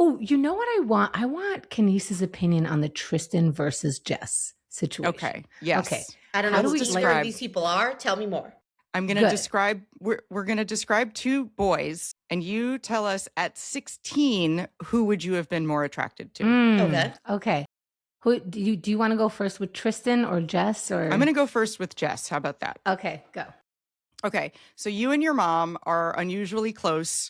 Oh, you know what I want? I want Kenise's opinion on the Tristan versus Jess situation. Okay. Yes. Okay. I don't know who either of these people are. Tell me more. I'm going to describe, we're going to describe two boys, and you tell us at 16, who would you have been more attracted to? Okay. Who do you want to go first with Tristan or Jess? Or I'm going to go first with Jess. How about that? Okay, go. Okay. So you and your mom are unusually close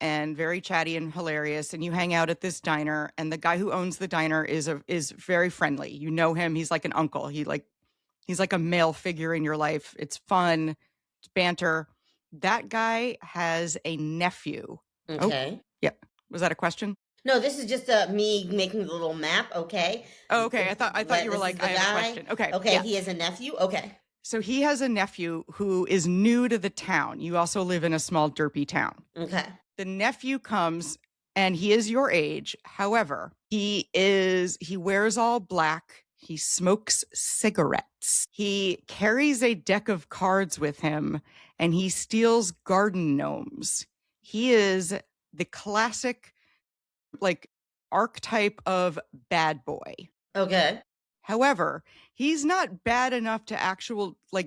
and very chatty and hilarious, and you hang out at this diner, and the guy who owns the diner is very friendly. You know him. He's like an uncle. He's like a male figure in your life. It's fun. It's banter. That guy has a nephew. Okay. Yeah. Was that a question? No, this is just me making the little map. Okay. Oh, okay. I thought you were like, I have a question. Okay. Okay. Yeah. He has a nephew. Okay. So he has a nephew who is new to the town. You also live in a small derpy town. Okay. The nephew comes and he is your age. However, he wears all black. He smokes cigarettes. He carries a deck of cards with him, and he steals garden gnomes. He is the classic, like, archetype of bad boy. Okay. However, he's not bad enough to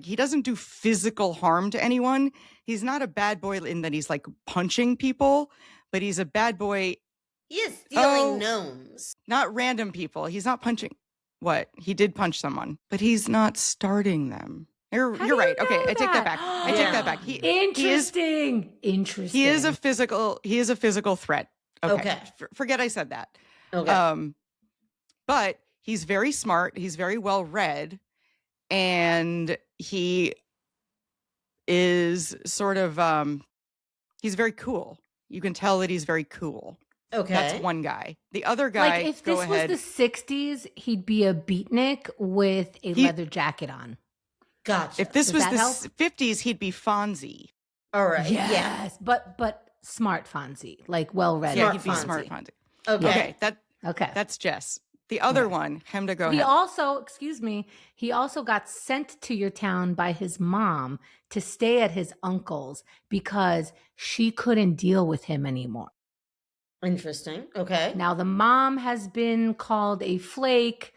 he doesn't do physical harm to anyone. He's not a bad boy in that he's like punching people, but he's a bad boy. He is stealing gnomes. Not random people. He's not punching. What? He did punch someone, but he's not starting them. You're right. Okay, I take that back. I take that back. Interesting. He is a physical threat. Okay. Forget I said that. Okay. But he's very smart. He's very well read, and he is sort of he's very cool. You can tell that he's very cool. Okay. That's one guy. The other guy, like if this was the 60s, he'd be a beatnik with a leather jacket on. Gotcha. If this was the 50s, he'd be Fonzie. All right. Yes, yeah. but smart Fonzie, like well read. Yeah, he'd be smart Fonzie. Okay. That's Jess. The other one, Hemda, go ahead. He also got sent to your town by his mom to stay at his uncle's because she couldn't deal with him anymore. Interesting. Okay. Now the mom has been called a flake,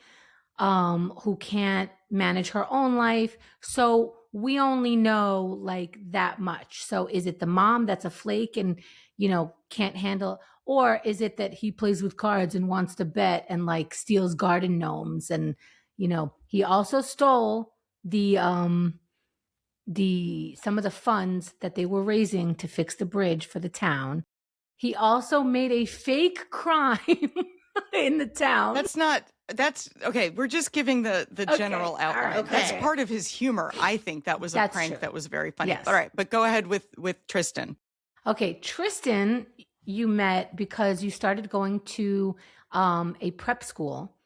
who can't manage her own life. So we only know like that much. So is it the mom that's a flake and, can't handle, or is it that he plays with cards and wants to bet and like steals garden gnomes? And, he also stole some of the funds that they were raising to fix the bridge for the town. He also made a fake crime in the town. That's okay. We're just giving the general outline. Right, okay. That's part of his humor. I think that was a prank that was very funny. Yes. All right, but go ahead with Tristan. Okay, Tristan, you met because you started going to a prep school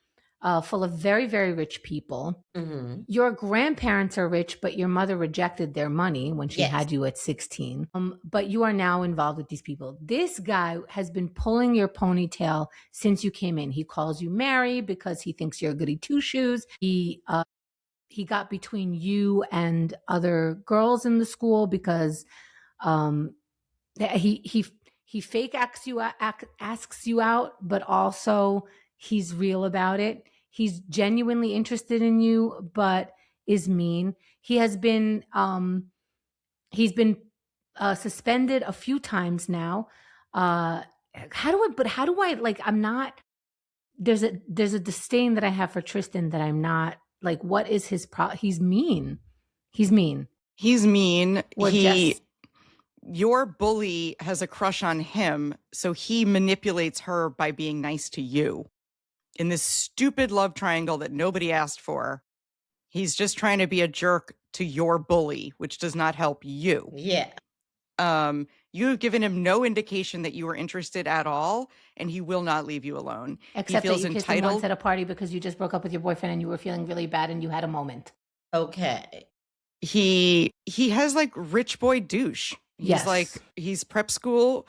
full of very, very rich people. Mm-hmm. Your grandparents are rich, but your mother rejected their money when she had you at 16. But you are now involved with these people. This guy has been pulling your ponytail since you came in. He calls you Mary because he thinks you're a goody two-shoes. He got between you and other girls in the school because he fake asks you out, but also he's real about it. He's genuinely interested in you, but is mean. He has been suspended a few times now. There's a disdain that I have for Tristan that I'm not like, what is his he's mean. Your bully has a crush on him, so he manipulates her by being nice to you. In this stupid love triangle that nobody asked for, he's just trying to be a jerk to your bully, which does not help you. Yeah. You have given him no indication that you were interested at all, and he will not leave you alone. Except he feels that you kissed him once at a party because you just broke up with your boyfriend and you were feeling really bad and you had a moment. Okay. He has like rich boy douche. He's prep school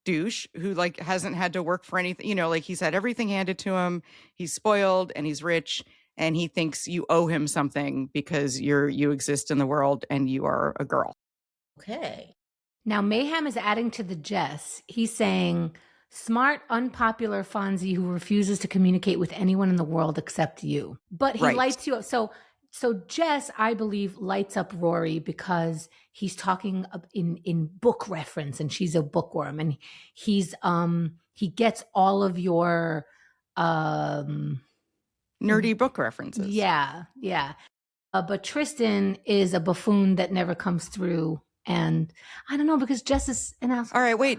douche who like hasn't had to work for anything, like he's had everything handed to him. He's spoiled and he's rich and he thinks you owe him something because you exist in the world and you are a girl. Okay. Now Mayhem is adding to the Jess. He's saying Smart, unpopular Fonzie who refuses to communicate with anyone in the world except you. But he Right. lights you up. So Jess, I believe, lights up Rory because he's talking in book reference, and she's a bookworm, and he gets all of your Nerdy book references. yeah. But Tristan is a buffoon that never comes through, and I don't know because Jess is an asshole. All right, wait.